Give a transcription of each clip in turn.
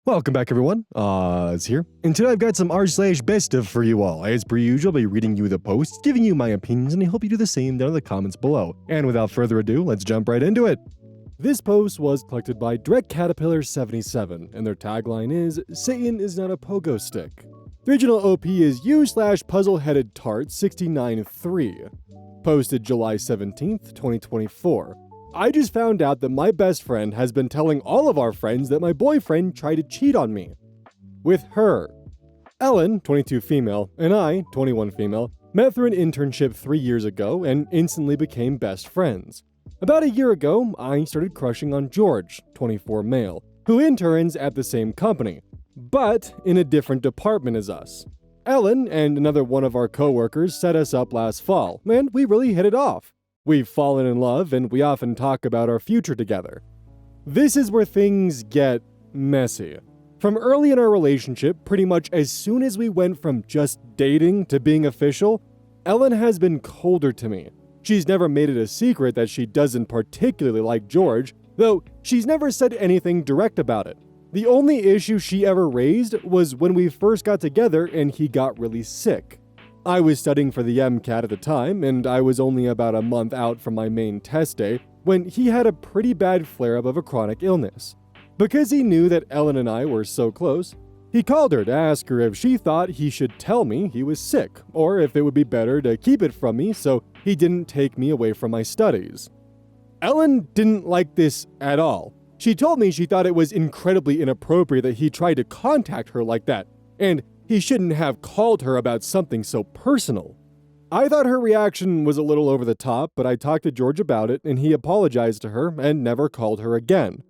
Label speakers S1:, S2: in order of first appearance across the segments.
S1: Welcome back, everyone. It's here. And today I've got some r/BestOf for you all. As per usual, I'll be reading you the posts, giving you my opinions, and I hope you do the same down in the comments below. And without further ado, let's jump right into it. This post was collected by DirectCaterpillar77, and their tagline is, "Satan is not a pogo stick." The original OP is u/puzzle-headed tart 693. Posted July 17th, 2024. I just found out that my best friend has been telling all of our friends that my boyfriend tried to cheat on me. With her. Ellen, 22 female, and I, 21 female, met through an internship 3 years ago and instantly became best friends. About a year ago, I started crushing on George, 24 male, who interns at the same company, but in a different department as us. Ellen and another one of our coworkers set us up last fall, and we really hit it off. We've fallen in love, and we often talk about our future together. This is where things get messy. From early in our relationship, pretty much as soon as we went from just dating to being official, Ellen has been colder to me. She's never made it a secret that she doesn't particularly like George, though she's never said anything direct about it. The only issue she ever raised was when we first got together and he got really sick. I was studying for the MCAT at the time, and I was only about a month out from my main test day when he had a pretty bad flare-up of a chronic illness. Because he knew that Ellen and I were so close, he called her to ask her if she thought he should tell me he was sick, or if it would be better to keep it from me so he didn't take me away from my studies. Ellen didn't like this at all. She told me she thought it was incredibly inappropriate that he tried to contact her like that, and he shouldn't have called her about something so personal. I thought her reaction was a little over the top, but I talked to George about it and he apologized to her and never called her again.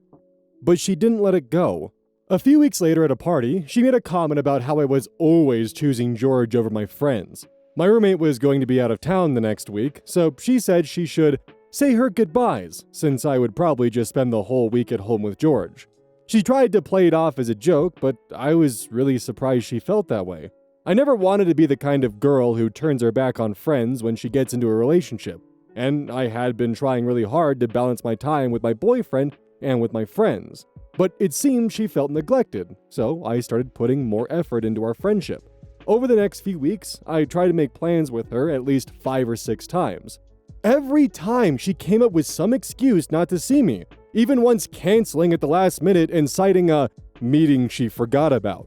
S1: But she didn't let it go. A few weeks later at a party, she made a comment about how I was always choosing George over my friends. My roommate was going to be out of town the next week, so she said she should say her goodbyes, since I would probably just spend the whole week at home with George. She tried to play it off as a joke, but I was really surprised she felt that way. I never wanted to be the kind of girl who turns her back on friends when she gets into a relationship, and I had been trying really hard to balance my time with my boyfriend and with my friends. But it seemed she felt neglected, so I started putting more effort into our friendship. Over the next few weeks, I tried to make plans with her at least 5 or 6 times. Every time she came up with some excuse not to see me, even once canceling at the last minute and citing a meeting she forgot about.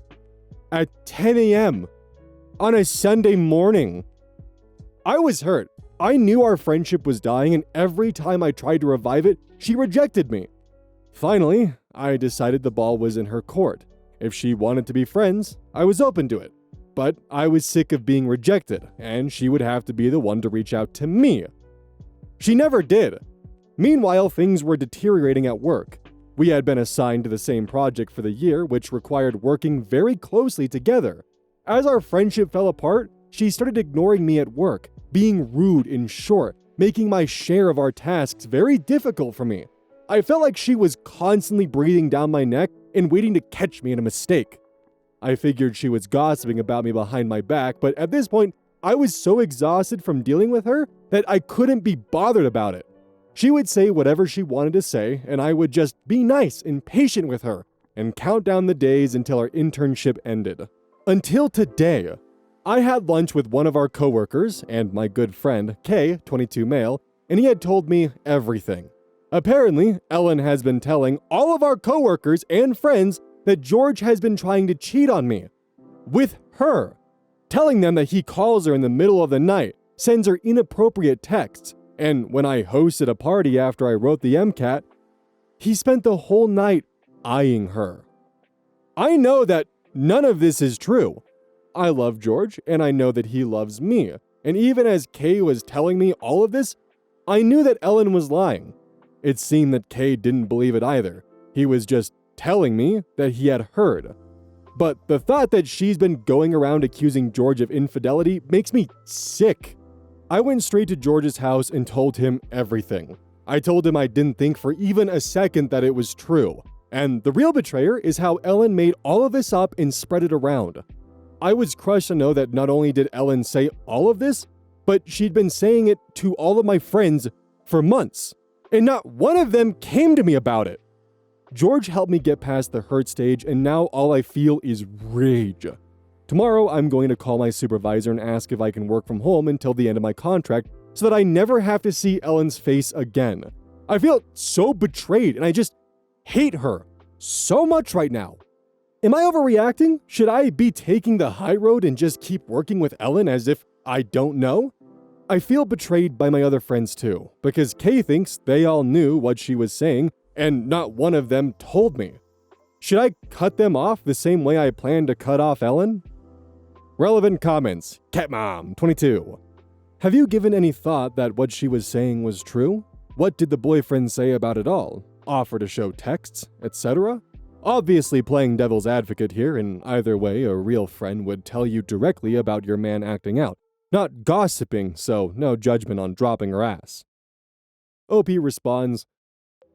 S1: At 10 a.m. on a Sunday morning. I was hurt. I knew our friendship was dying, and every time I tried to revive it, she rejected me. Finally, I decided the ball was in her court. If she wanted to be friends, I was open to it. But I was sick of being rejected, and she would have to be the one to reach out to me. She never did. Meanwhile, things were deteriorating at work. We had been assigned to the same project for the year, which required working very closely together. As our friendship fell apart, she started ignoring me at work, being rude and short, making my share of our tasks very difficult for me. I felt like she was constantly breathing down my neck and waiting to catch me in a mistake. I figured she was gossiping about me behind my back, but at this point, I was so exhausted from dealing with her that I couldn't be bothered about it. She would say whatever she wanted to say, and I would just be nice and patient with her and count down the days until our internship ended. Until today, I had lunch with one of our coworkers and my good friend, K, 22 male, and he had told me everything. Apparently, Ellen has been telling all of our coworkers and friends that George has been trying to cheat on me. With her. Telling them that he calls her in the middle of the night, sends her inappropriate texts, and when I hosted a party after I wrote the MCAT, he spent the whole night eyeing her. I know that none of this is true. I love George, and I know that he loves me. And even as Kay was telling me all of this, I knew that Ellen was lying. It seemed that Kay didn't believe it either. He was just telling me that he had heard. But the thought that she's been going around accusing George of infidelity makes me sick. I went straight to George's house and told him everything. I told him I didn't think for even a second that it was true. And the real betrayer is how Ellen made all of this up and spread it around. I was crushed to know that not only did Ellen say all of this, but she'd been saying it to all of my friends for months. And not one of them came to me about it. George helped me get past the hurt stage, and now all I feel is rage. Tomorrow, I'm going to call my supervisor and ask if I can work from home until the end of my contract so that I never have to see Ellen's face again. I feel so betrayed, and I just hate her so much right now. Am I overreacting? Should I be taking the high road and just keep working with Ellen as if I don't know? I feel betrayed by my other friends too, because Kay thinks they all knew what she was saying, and not one of them told me. Should I cut them off the same way I plan to cut off Ellen? Relevant comments. Catmom, 22. Have you given any thought that what she was saying was true? What did the boyfriend say about it all? Offer to show texts, etc.? Obviously playing devil's advocate here, in either way a real friend would tell you directly about your man acting out. Not gossiping, so no judgment on dropping her ass. OP responds,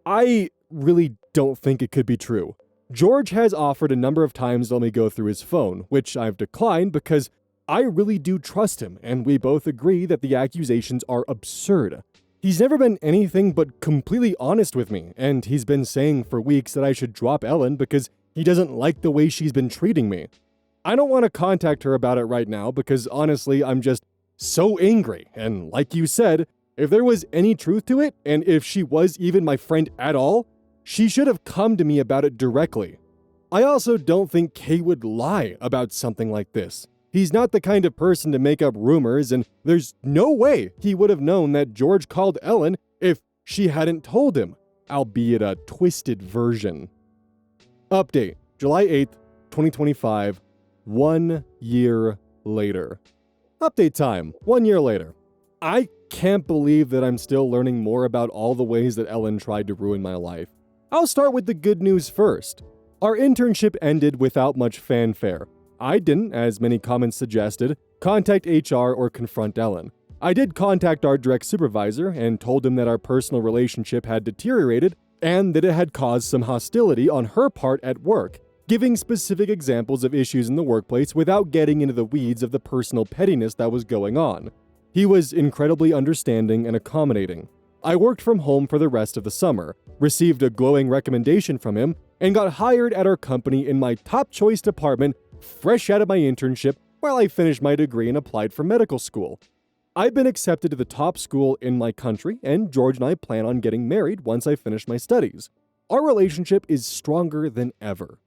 S1: I really don't think it could be true. George has offered a number of times to let me go through his phone, which I've declined because I really do trust him, and we both agree that the accusations are absurd. He's never been anything but completely honest with me, and he's been saying for weeks that I should drop Ellen because he doesn't like the way she's been treating me. I don't want to contact her about it right now because honestly, I'm just so angry, and like you said, if there was any truth to it, and if she was even my friend at all, she should have come to me about it directly. I also don't think Kay would lie about something like this. He's not the kind of person to make up rumors, and there's no way he would have known that George called Ellen if she hadn't told him, albeit a twisted version. Update, July 8th, 2025, 1 year later. Update time, 1 year later. I can't believe that I'm still learning more about all the ways that Ellen tried to ruin my life. I'll start with the good news first. Our internship ended without much fanfare. I didn't, as many comments suggested, contact HR or confront Ellen. I did contact our direct supervisor and told him that our personal relationship had deteriorated and that it had caused some hostility on her part at work, giving specific examples of issues in the workplace without getting into the weeds of the personal pettiness that was going on. He was incredibly understanding and accommodating. I worked from home for the rest of the summer, received a glowing recommendation from him, and got hired at our company in my top choice department fresh out of my internship while I finished my degree and applied for medical school. I've been accepted to the top school in my country, and George and I plan on getting married once I finish my studies. Our relationship is stronger than ever.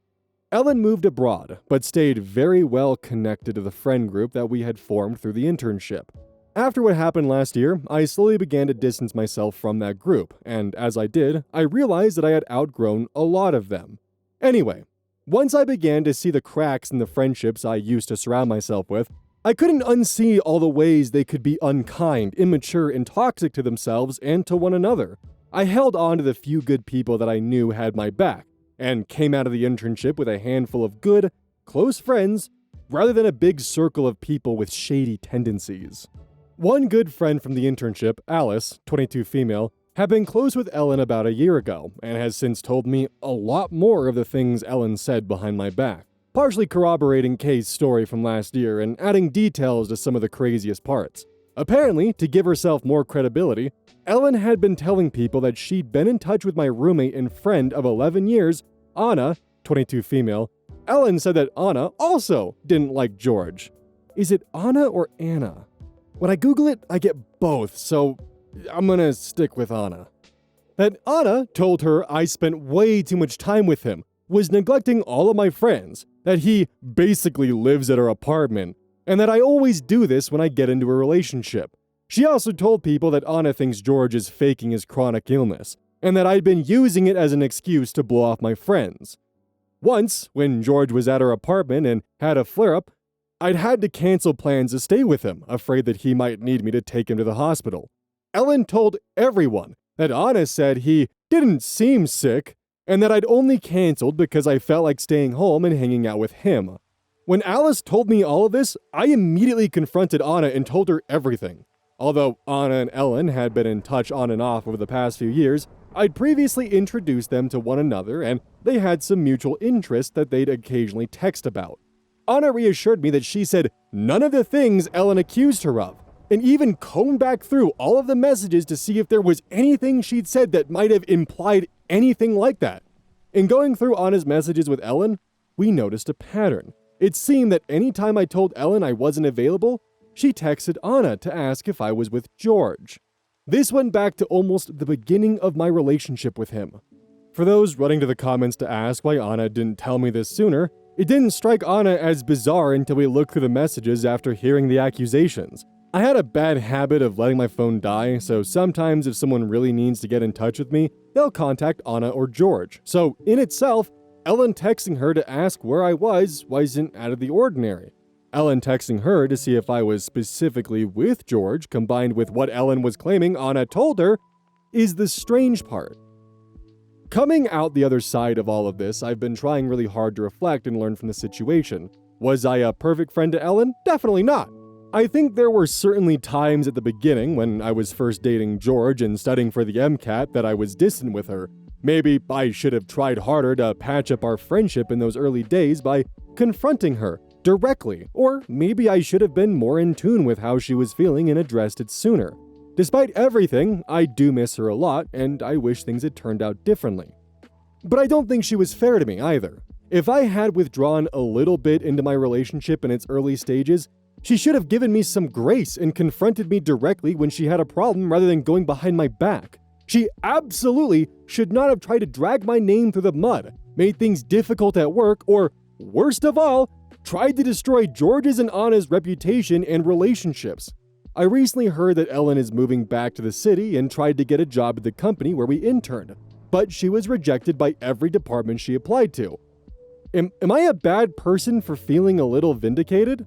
S1: Ellen moved abroad, but stayed very well connected to the friend group that we had formed through the internship. After what happened last year, I slowly began to distance myself from that group, and as I did, I realized that I had outgrown a lot of them. Anyway, once I began to see the cracks in the friendships I used to surround myself with, I couldn't unsee all the ways they could be unkind, immature, and toxic to themselves and to one another. I held on to the few good people that I knew had my back, and came out of the internship with a handful of good, close friends, rather than a big circle of people with shady tendencies. One good friend from the internship, Alice, 22 female, had been close with Ellen about a year ago, and has since told me a lot more of the things Ellen said behind my back, partially corroborating Kay's story from last year and adding details to some of the craziest parts. Apparently, to give herself more credibility, Ellen had been telling people that she'd been in touch with my roommate and friend of 11 years, Anna, 22 female. Ellen said that Anna also didn't like George. Is it Anna or Anna? When I Google it, I get both, so I'm gonna stick with Anna. That Anna told her I spent way too much time with him, was neglecting all of my friends, that he basically lives at her apartment, and that I always do this when I get into a relationship. She also told people that Anna thinks George is faking his chronic illness, and that I'd been using it as an excuse to blow off my friends. Once, when George was at her apartment and had a flare-up, I'd had to cancel plans to stay with him, afraid that he might need me to take him to the hospital. Ellen told everyone that Anna said he didn't seem sick, and that I'd only canceled because I felt like staying home and hanging out with him. When Alice told me all of this, I immediately confronted Anna and told her everything. Although Anna and Ellen had been in touch on and off over the past few years, I'd previously introduced them to one another, and they had some mutual interest that they'd occasionally text about. Anna reassured me that she said none of the things Ellen accused her of, and even combed back through all of the messages to see if there was anything she'd said that might have implied anything like that. In going through Anna's messages with Ellen, we noticed a pattern. It seemed that any time I told Ellen I wasn't available, she texted Anna to ask if I was with George. This went back to almost the beginning of my relationship with him. For those running to the comments to ask why Anna didn't tell me this sooner, it didn't strike Anna as bizarre until we looked through the messages after hearing the accusations. I had a bad habit of letting my phone die, so sometimes if someone really needs to get in touch with me, they'll contact Anna or George. So, in itself, Ellen texting her to ask where I wasn't out of the ordinary. Ellen texting her to see if I was specifically with George, combined with what Ellen was claiming Anna told her, is the strange part. Coming out the other side of all of this, I've been trying really hard to reflect and learn from the situation. Was I a perfect friend to Ellen? Definitely not. I think there were certainly times at the beginning when I was first dating George and studying for the MCAT that I was distant with her. Maybe I should have tried harder to patch up our friendship in those early days by confronting her directly, or maybe I should have been more in tune with how she was feeling and addressed it sooner. Despite everything, I do miss her a lot, and I wish things had turned out differently. But I don't think she was fair to me either. If I had withdrawn a little bit into my relationship in its early stages, she should have given me some grace and confronted me directly when she had a problem rather than going behind my back. She absolutely should not have tried to drag my name through the mud, made things difficult at work, or, worst of all, tried to destroy George's and Anna's reputation and relationships. I recently heard that Ellen is moving back to the city and tried to get a job at the company where we interned, but she was rejected by every department she applied to. Am I a bad person for feeling a little vindicated?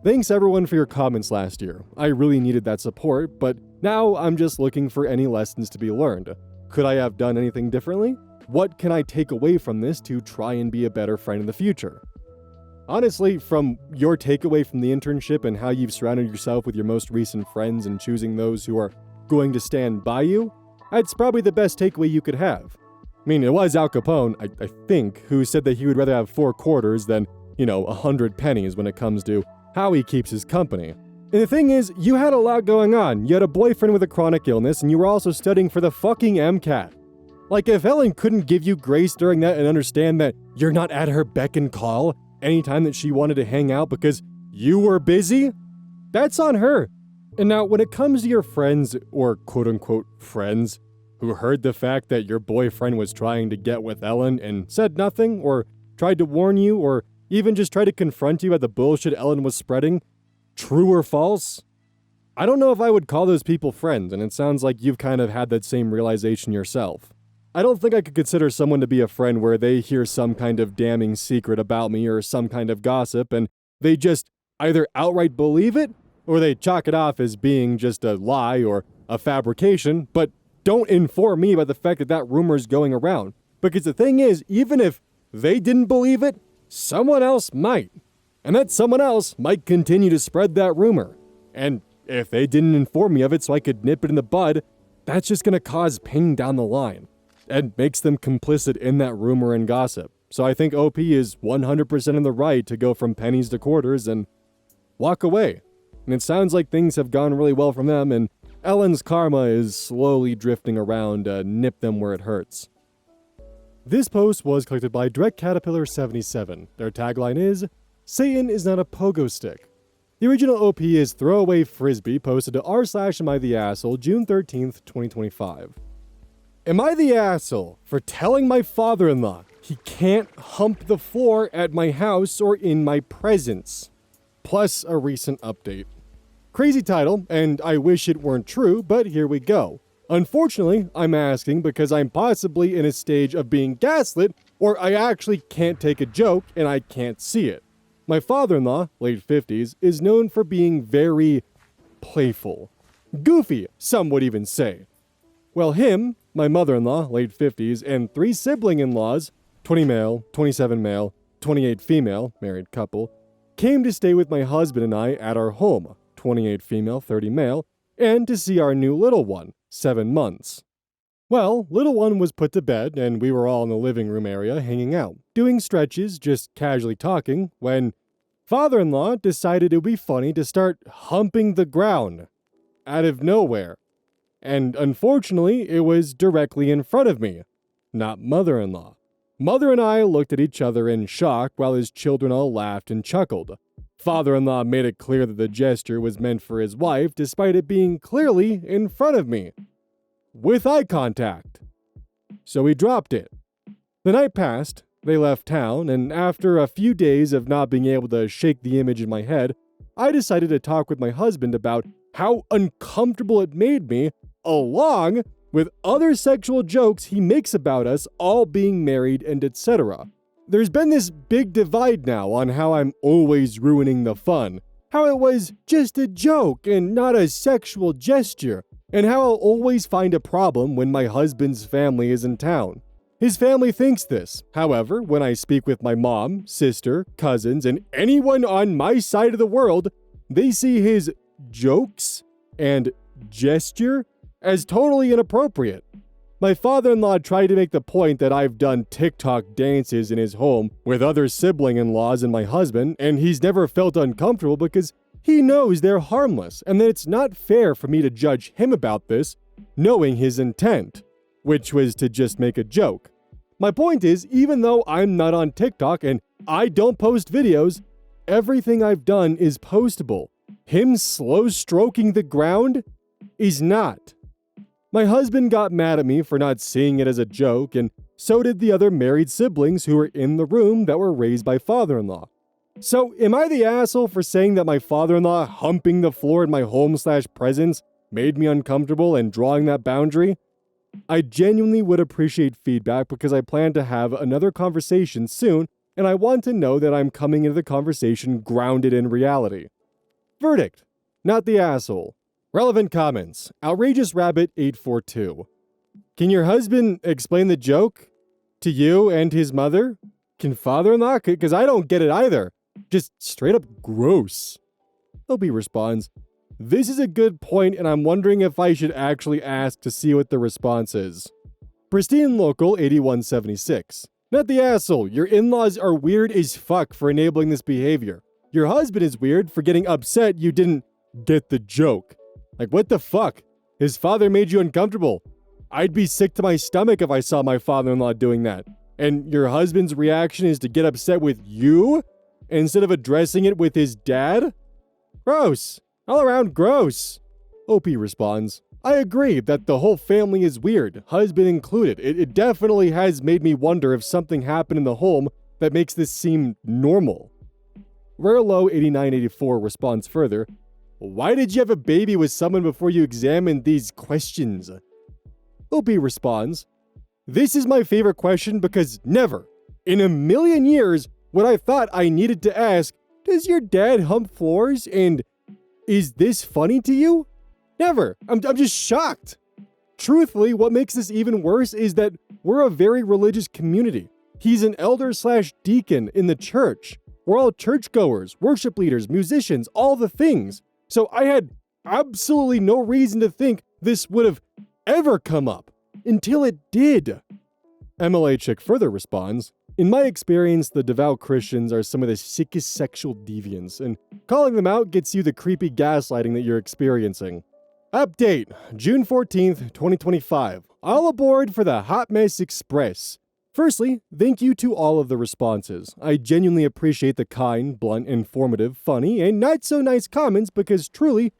S1: Thanks everyone for your comments last year. I really needed that support, but now I'm just looking for any lessons to be learned. Could I have done anything differently? What can I take away from this to try and be a better friend in the future? Honestly, from your takeaway from the internship and how you've surrounded yourself with your most recent friends and choosing those who are going to stand by you, that's probably the best takeaway you could have. I mean, it was Al Capone, I think, who said that he would rather have 4 quarters than, 100 pennies when it comes to how he keeps his company. And the thing is, you had a lot going on. You had a boyfriend with a chronic illness, and you were also studying for the fucking MCAT. Like, if Ellen couldn't give you grace during that and understand that you're not at her beck and call anytime that she wanted to hang out because you were busy, that's on her. And now, when it comes to your friends, or quote-unquote friends, who heard the fact that your boyfriend was trying to get with Ellen and said nothing, or tried to warn you, or even just tried to confront you at the bullshit Ellen was spreading, true or false? I don't know if I would call those people friends, and it sounds like you've kind of had that same realization yourself. I don't think I could consider someone to be a friend where they hear some kind of damning secret about me or some kind of gossip, and they just either outright believe it, or they chalk it off as being just a lie or a fabrication, but don't inform me about the fact that that rumor is going around. Because the thing is, even if they didn't believe it, someone else might. And that someone else might continue to spread that rumor. And if they didn't inform me of it so I could nip it in the bud, that's just going to cause pain down the line. And makes them complicit in that rumor and gossip. So I think OP is 100% in the right to go from pennies to quarters and walk away. And it sounds like things have gone really well from them, and Ellen's karma is slowly drifting around to nip them where it hurts. This post was collected by Direct Caterpillar 77. Their tagline is, "Satan is not a pogo stick." The original OP is Throwaway Frisbee, posted to r/amItheasshole, June 13th, 2025. Am I the asshole for telling my father-in-law he can't hump the floor at my house or in my presence? Plus a recent update. Crazy title, and I wish it weren't true, but here we go. Unfortunately, I'm asking because I'm possibly in a stage of being gaslit, or I actually can't take a joke and I can't see it. My father-in-law, late 50s, is known for being very playful. Goofy, some would even say. Well, him, my mother-in-law, late 50s, and 3 sibling-in-laws, 20 male, 27 male, 28 female, married couple, came to stay with my husband and I at our home, 28 female, 30 male, and to see our new little one, 7 months. Well, little one was put to bed, and we were all in the living room area hanging out, doing stretches, just casually talking, when father-in-law decided it would be funny to start humping the ground. Out of nowhere. And unfortunately, it was directly in front of me, not mother-in-law. Mother and I looked at each other in shock while his children all laughed and chuckled. Father-in-law made it clear that the gesture was meant for his wife despite it being clearly in front of me, with eye contact. So he dropped it. The night passed, they left town, and after a few days of not being able to shake the image in my head, I decided to talk with my husband about how uncomfortable it made me, along with other sexual jokes he makes about us all being married and etc. There's been this big divide now on how I'm always ruining the fun, how it was just a joke and not a sexual gesture, and how I'll always find a problem when my husband's family is in town. His family thinks this. However, when I speak with my mom, sister, cousins, and anyone on my side of the world, they see his jokes and gesture as totally inappropriate. My father-in-law tried to make the point that I've done TikTok dances in his home with other sibling-in-laws and my husband, and he's never felt uncomfortable because he knows they're harmless, and that it's not fair for me to judge him about this, knowing his intent, which was to just make a joke. My point is, even though I'm not on TikTok and I don't post videos, everything I've done is postable. Him slow stroking the ground is not. My husband got mad at me for not seeing it as a joke, and so did the other married siblings who were in the room that were raised by father-in-law. So, am I the asshole for saying that my father-in-law humping the floor in my home/presence made me uncomfortable and drawing that boundary? I genuinely would appreciate feedback because I plan to have another conversation soon, and I want to know that I'm coming into the conversation grounded in reality. Verdict: not the asshole. Relevant comments. Outrageous Rabbit 842. Can your husband explain the joke to you and his mother? Can father-in-law? Because I don't get it either. Just straight up gross. Opie responds, this is a good point, and I'm wondering if I should actually ask to see what the response is. Pristine Local 8176. Not the asshole. Your in-laws are weird as fuck for enabling this behavior. Your husband is weird for getting upset you didn't get the joke. Like, what the fuck? His father made you uncomfortable. I'd be sick to my stomach if I saw my father-in-law doing that. And your husband's reaction is to get upset with you instead of addressing it with his dad? Gross. All around gross. OP responds, I agree that the whole family is weird, husband included. It definitely has made me wonder if something happened in the home that makes this seem normal. Rarelow 8984 responds further, why did you have a baby with someone before you examined these questions? OP responds, this is my favorite question because never, in a million years, would I thought I needed to ask, does your dad hump floors and is this funny to you? Never. I'm just shocked. Truthfully, what makes this even worse is that we're a very religious community. He's an elder/deacon in the church. We're all churchgoers, worship leaders, musicians, all the things. So I had absolutely no reason to think this would have ever come up until it did. MLA Chick further responds, in my experience, the devout Christians are some of the sickest sexual deviants, and calling them out gets you the creepy gaslighting that you're experiencing. Update, June 14th, 2025. All aboard for the Hot Mess Express. Firstly, thank you to all of the responses. I genuinely appreciate the kind, blunt, informative, funny, and not so nice comments because truly,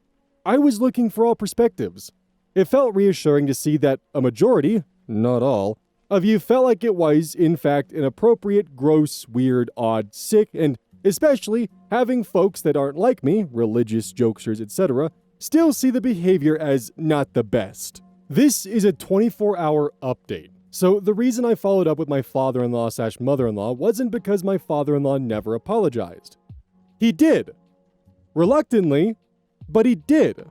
S1: I was looking for all perspectives. It felt reassuring to see that a majority, not all, of you felt like it was, in fact, inappropriate, gross, weird, odd, sick, and especially having folks that aren't like me, religious, jokesters, etc., still see the behavior as not the best. This is a 24-hour update. So the reason I followed up with my father-in-law/mother-in-law wasn't because my father-in-law never apologized. He did. Reluctantly, but he did.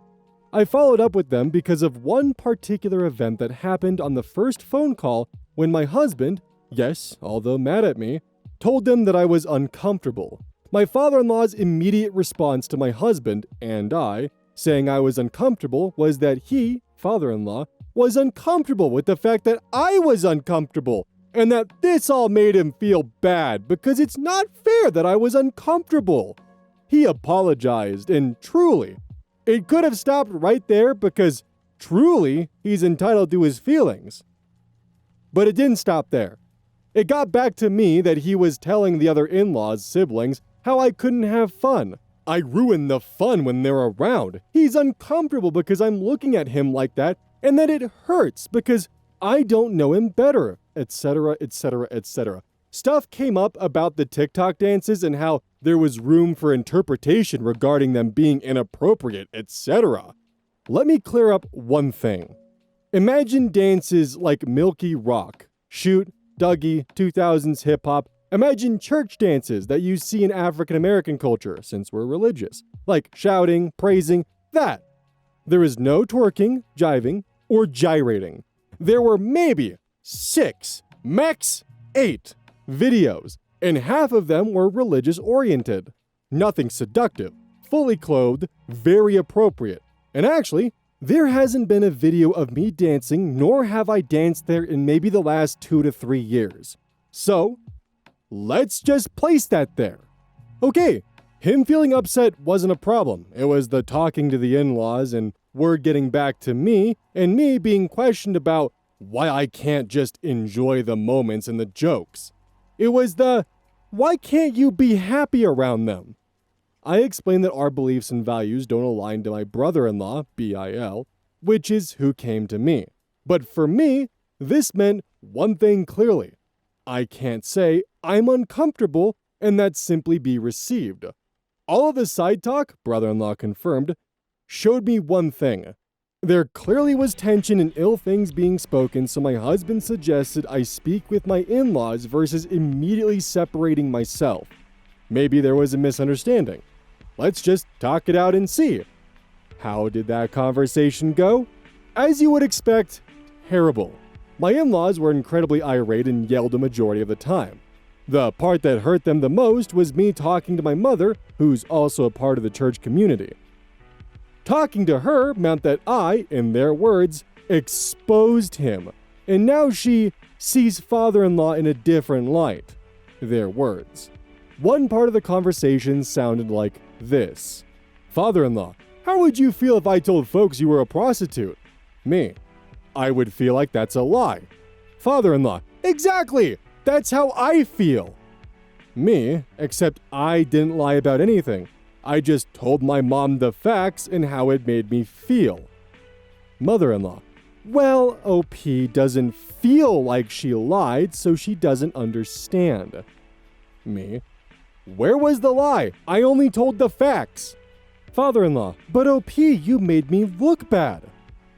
S1: I followed up with them because of one particular event that happened on the first phone call when my husband, yes, although mad at me, told them that I was uncomfortable. My father-in-law's immediate response to my husband and I saying I was uncomfortable was that he, father-in-law, was uncomfortable with the fact that I was uncomfortable, and that this all made him feel bad because it's not fair that I was uncomfortable. He apologized, and truly, it could have stopped right there because truly, he's entitled to his feelings. But it didn't stop there. It got back to me that he was telling the other in-laws' siblings how I couldn't have fun. I ruin the fun when they're around. He's uncomfortable because I'm looking at him like that, and that it hurts because I don't know him better, etc., etc., etc. Stuff came up about the TikTok dances and how there was room for interpretation regarding them being inappropriate, etc. Let me clear up one thing. Imagine dances like Milky Rock, Shoot, Dougie, 2000s hip-hop. Imagine church dances that you see in African American culture, since we're religious, like shouting, praising, that. There is no twerking, jiving, or gyrating. There were maybe 6, max 8 videos, and half of them were religious-oriented. Nothing seductive, fully clothed, very appropriate. And actually, there hasn't been a video of me dancing, nor have I danced there in maybe the last 2 to 3 years. So, let's just place that there. Okay, him feeling upset wasn't a problem. It was the talking to the in-laws and word getting back to me, and me being questioned about why I can't just enjoy the moments and the jokes. It was the, why can't you be happy around them? I explained that our beliefs and values don't align to my brother-in-law, BIL, which is who came to me. But for me, this meant one thing clearly. I can't say I'm uncomfortable and that simply be received. All of the side talk, brother-in-law confirmed, showed me one thing. There clearly was tension and ill things being spoken, so my husband suggested I speak with my in-laws versus immediately separating myself. Maybe there was a misunderstanding. Let's just talk it out and see. How did that conversation go? As you would expect, terrible. My in-laws were incredibly irate and yelled a majority of the time. The part that hurt them the most was me talking to my mother, who's also a part of the church community. Talking to her meant that I, in their words, exposed him, and now she sees father-in-law in a different light. Their words. One part of the conversation sounded like this. Father-in-law, how would you feel if I told folks you were a prostitute? Me. I would feel like that's a lie. Father-in-law, exactly! That's how I feel. Me, except I didn't lie about anything. I just told my mom the facts and how it made me feel. Mother-in-law, well, OP doesn't feel like she lied, so she doesn't understand. Me, where was the lie? I only told the facts. Father-in-law, but OP, you made me look bad.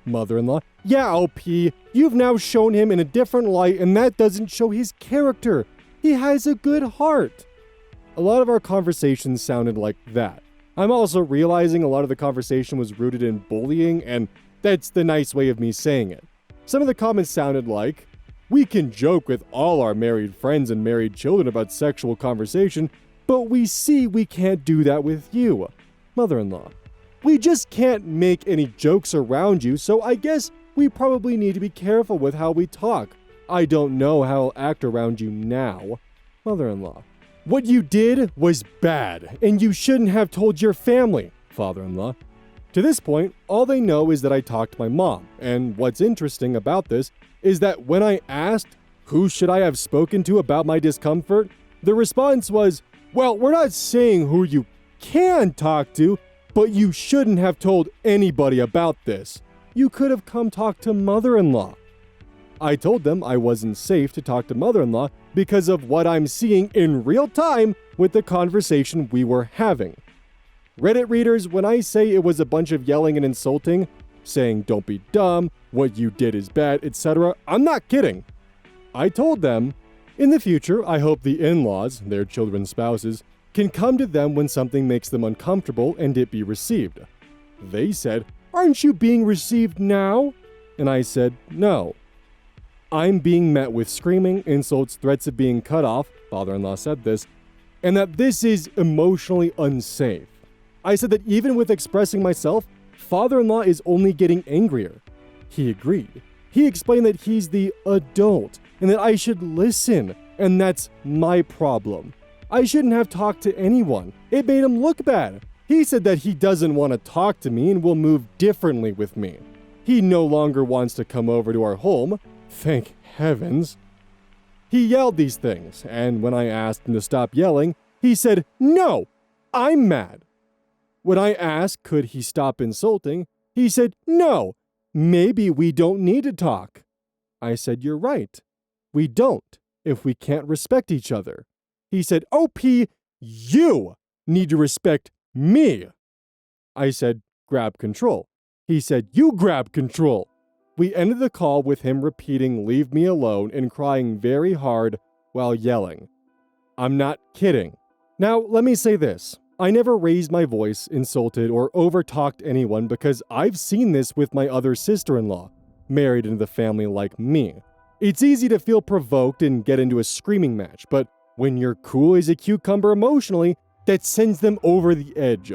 S1: Mother-in-law, yeah, OP, you've now shown him in a different light and that doesn't show his character. He has a good heart. A lot of our conversations sounded like that. I'm also realizing a lot of the conversation was rooted in bullying, and that's the nice way of me saying it. Some of the comments sounded like, we can joke with all our married friends and married children about sexual conversation, but we see we can't do that with you. Mother-in-law, we just can't make any jokes around you, so I guess we probably need to be careful with how we talk. I don't know how I'll act around you now. Mother-in-law, what you did was bad, and you shouldn't have told your family. Father-in-law, to this point, all they know is that I talked to my mom, and what's interesting about this is that when I asked, who should I have spoken to about my discomfort, the response was, well, we're not saying who you can talk to, but you shouldn't have told anybody about this. You could have come talk to mother-in-law. I told them I wasn't safe to talk to mother-in-law because of what I'm seeing in real time with the conversation we were having. Reddit readers, when I say it was a bunch of yelling and insulting, saying don't be dumb, what you did is bad, etc., I'm not kidding. I told them, in the future, I hope the in-laws, their children's spouses, can come to them when something makes them uncomfortable and it be received. They said, aren't you being received now? And I said, no. I'm being met with screaming, insults, threats of being cut off, father-in-law said this, and that this is emotionally unsafe. I said that even with expressing myself, father-in-law is only getting angrier. He agreed. He explained that he's the adult and that I should listen, and that's my problem. I shouldn't have talked to anyone. It made him look bad. He said that he doesn't want to talk to me and will move differently with me. He no longer wants to come over to our home. Thank heavens. He yelled these things, and when I asked him to stop yelling, he said, "No, I'm mad." When I asked could he stop insulting, he said, "No, maybe we don't need to talk." I said, "You're right. We don't, if we can't respect each other." He said, "OP, you need to respect me." I said, "Grab control." He said, "You grab control." We ended the call with him repeating, "Leave me alone," and crying very hard while yelling. I'm not kidding. Now, let me say this. I never raised my voice, insulted, or overtalked anyone because I've seen this with my other sister-in-law, married into the family like me. It's easy to feel provoked and get into a screaming match, but when you're cool as a cucumber emotionally, that sends them over the edge.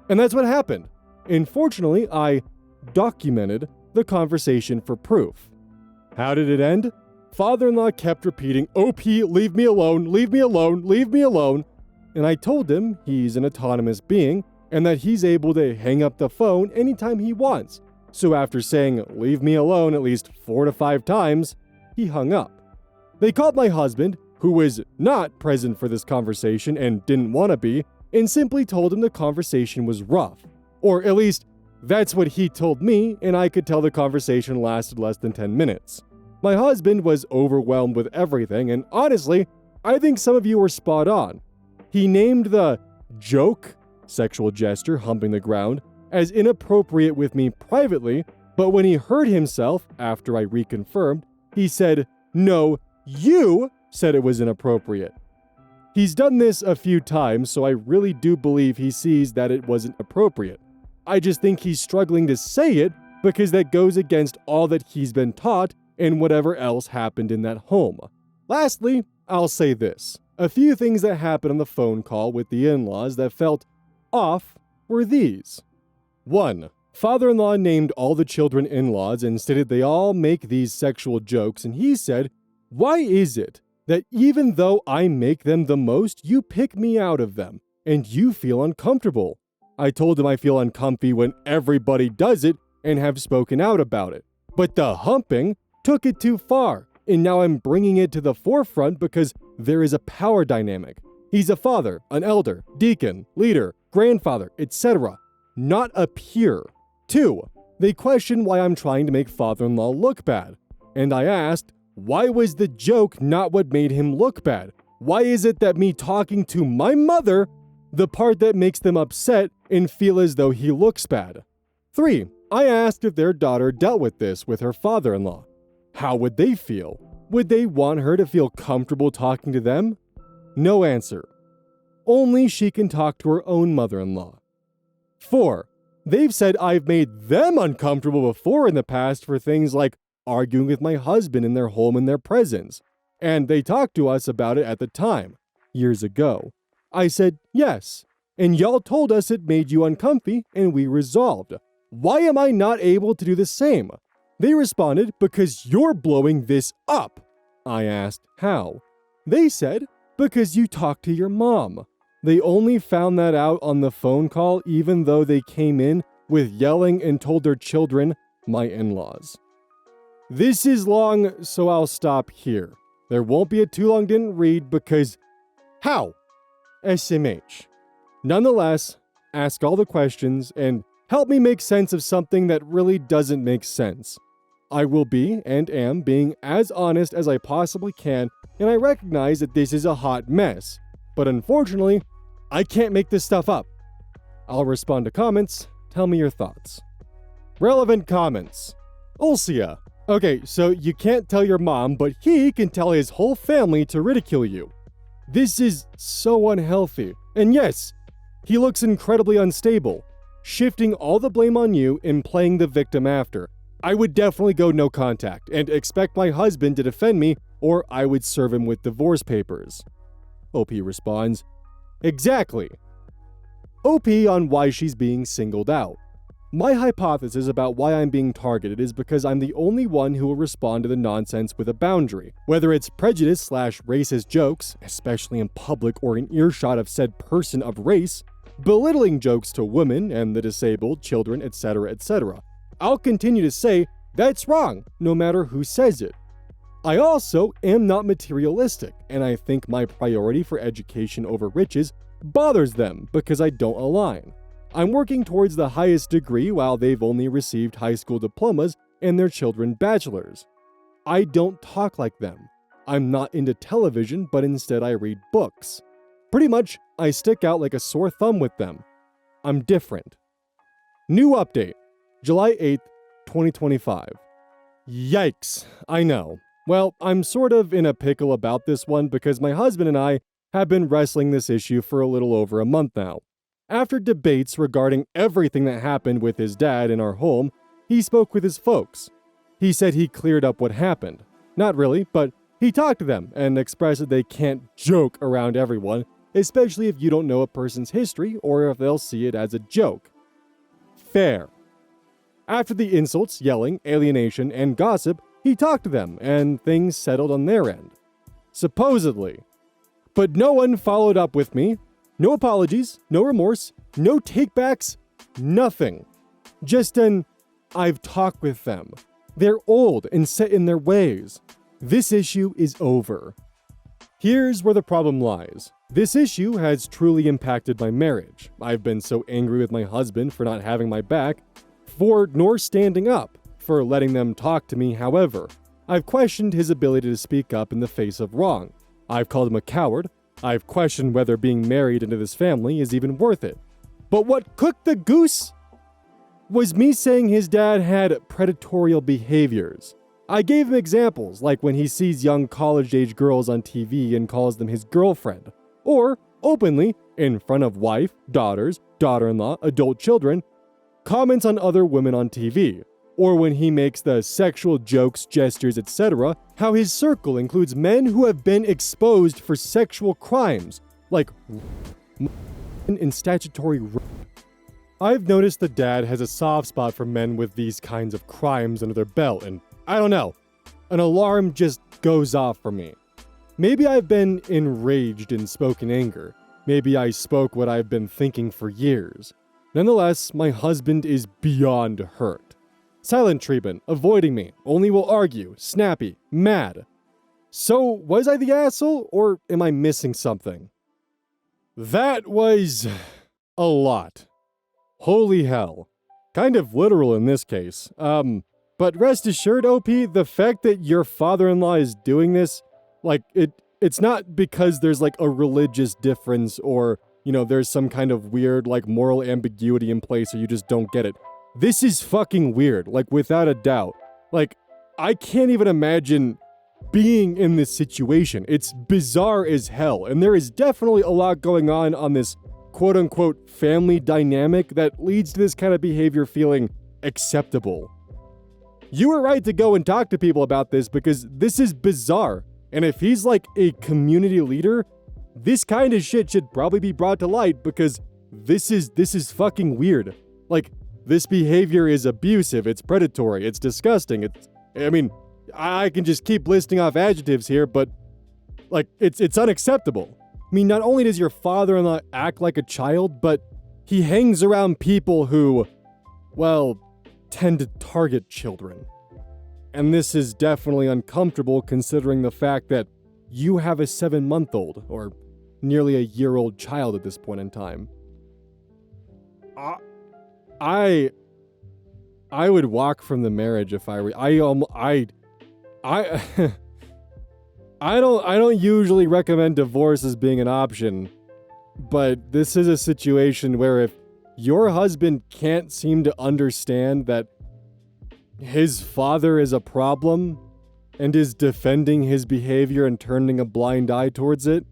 S1: And that's what happened. Unfortunately, I documented the conversation for proof. How did it end? Father-in-law kept repeating, "OP, leave me alone, leave me alone, leave me alone." And I told him he's an autonomous being and that he's able to hang up the phone anytime he wants. So after saying, "Leave me alone" at least 4 to 5 times, he hung up. They called my husband, who was not present for this conversation and didn't want to be, and simply told him the conversation was rough. Or at least, that's what he told me, and I could tell the conversation lasted less than 10 minutes. My husband was overwhelmed with everything, and honestly, I think some of you were spot on. He named the joke, sexual gesture, humping the ground, as inappropriate with me privately, but when he heard himself, after I reconfirmed, he said, "No, you said it was inappropriate." He's done this a few times, so I really do believe he sees that it wasn't appropriate. I just think he's struggling to say it because that goes against all that he's been taught and whatever else happened in that home. Lastly, I'll say this. A few things that happened on the phone call with the in-laws that felt off were these. 1. Father-in-law named all the children in-laws and stated they all make these sexual jokes, and he said, "Why is it that even though I make them the most, you pick me out of them, and you feel uncomfortable?" I told him I feel uncomfy when everybody does it and have spoken out about it. But the humping took it too far, and now I'm bringing it to the forefront because there is a power dynamic. He's a father, an elder, deacon, leader, grandfather, etc., not a peer. 2. They questioned why I'm trying to make father-in-law look bad. And I asked, why was the joke not what made him look bad? Why is it that me talking to my mother, the part that makes them upset and feel as though he looks bad? 3. I asked if their daughter dealt with this with her father-in-law. How would they feel? Would they want her to feel comfortable talking to them? No answer. Only she can talk to her own mother-in-law. 4. They've said I've made them uncomfortable before in the past for things like arguing with my husband in their home in their presence. And they talked to us about it at the time, years ago. I said, yes. And y'all told us it made you uncomfy, and we resolved. Why am I not able to do the same? They responded, because you're blowing this up. I asked, how? They said, because you talked to your mom. They only found that out on the phone call, even though they came in with yelling and told their children, my in-laws. This is long, so I'll stop here. There won't be a too long didn't read because how? SMH. Nonetheless, ask all the questions and help me make sense of something that really doesn't make sense. I will be and am being as honest as I possibly can, and I recognize that this is a hot mess. But unfortunately, I can't make this stuff up. I'll respond to comments. Tell me your thoughts. Relevant comments. Ulcia. Okay, so you can't tell your mom, but he can tell his whole family to ridicule you. This is so unhealthy. And yes, he looks incredibly unstable, shifting all the blame on you and playing the victim after. I would definitely go no contact and expect my husband to defend me, or I would serve him with divorce papers. OP responds, exactly. OP on why she's being singled out. My hypothesis about why I'm being targeted is because I'm the only one who will respond to the nonsense with a boundary. Whether it's prejudice/racist jokes, especially in public or in earshot of said person of race, belittling jokes to women and the disabled, children, etc., etc. I'll continue to say, that's wrong, no matter who says it. I also am not materialistic, and I think my priority for education over riches bothers them because I don't align. I'm working towards the highest degree while they've only received high school diplomas and their children bachelors. I don't talk like them. I'm not into television, but instead I read books. Pretty much, I stick out like a sore thumb with them. I'm different. New update, July 8th, 2025. Yikes, I know. Well, I'm sort of in a pickle about this one because my husband and I have been wrestling this issue for a little over a month now. After debates regarding everything that happened with his dad in our home, he spoke with his folks. He said he cleared up what happened. Not really, but he talked to them and expressed that they can't joke around everyone, especially if you don't know a person's history or if they'll see it as a joke. Fair. After the insults, yelling, alienation, and gossip, he talked to them and things settled on their end. Supposedly. But no one followed up with me. No apologies, no remorse, no takebacks, nothing. Just an, I've talked with them. They're old and set in their ways. This issue is over. Here's where the problem lies. This issue has truly impacted my marriage. I've been so angry with my husband for not having my back, nor standing up, for letting them talk to me. However, I've questioned his ability to speak up in the face of wrong. I've called him a coward. I've questioned whether being married into this family is even worth it. But what cooked the goose was me saying his dad had predatorial behaviors. I gave him examples, like when he sees young college-age girls on TV and calls them his girlfriend, or openly, in front of wife, daughters, daughter-in-law, adult children, comments on other women on TV, or when he makes the sexual jokes, gestures, etc., how his circle includes men who have been exposed for sexual crimes, like in statutory rape. I've noticed the dad has a soft spot for men with these kinds of crimes under their belt, and I don't know, an alarm just goes off for me. Maybe I've been enraged and spoke in anger. Maybe I spoke what I've been thinking for years. Nonetheless, my husband is beyond hurt. Silent treatment, avoiding me, only will argue, snappy, mad. So, was I the asshole, or am I missing something? That was a lot. Holy hell. Kind of literal in this case. But rest assured, OP, the fact that your father-in-law is doing this, like, it's not because there's like a religious difference or, you know, there's some kind of weird, like, moral ambiguity in place or you just don't get it. This is fucking weird, like, without a doubt. Like, I can't even imagine being in this situation. It's bizarre as hell, and there is definitely a lot going on this quote-unquote family dynamic that leads to this kind of behavior feeling acceptable. You were right to go and talk to people about this because this is bizarre, and if he's like a community leader, this kind of shit should probably be brought to light because this is fucking weird. Like, this behavior is abusive, it's predatory, it's disgusting, I can just keep listing off adjectives here, but, like, it's unacceptable. I mean, not only does your father-in-law act like a child, but he hangs around people who, well, tend to target children. And this is definitely uncomfortable considering the fact that you have a 7-month-old, or nearly a year-old child at this point in time. I would walk from the marriage if I were. I don't usually recommend divorce as being an option, but this is a situation where if your husband can't seem to understand that his father is a problem and is defending his behavior and turning a blind eye towards it,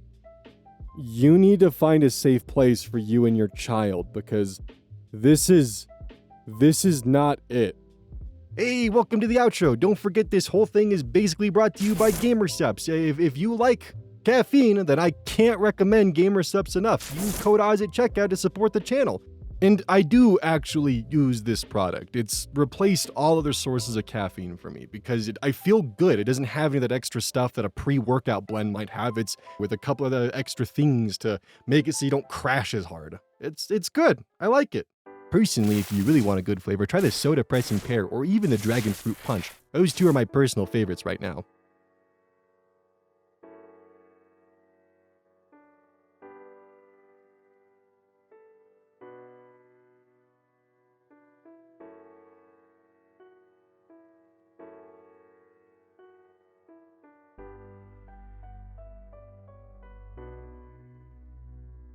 S1: you need to find a safe place for you and your child because this is not it.
S2: Hey, welcome to the outro. Don't forget this whole thing is basically brought to you by GamerSupps. If you like caffeine, then I can't recommend GamerSupps enough. Use code OZ at checkout to support the channel. And I do actually use this product. It's replaced all other sources of caffeine for me because I feel good. It doesn't have any of that extra stuff that a pre-workout blend might have. It's with a couple of the extra things to make it so you don't crash as hard. It's good. I like it. Personally, if you really want a good flavor, try the Soda Pressing Pear or even the Dragon Fruit Punch. Those two are my personal favorites right now.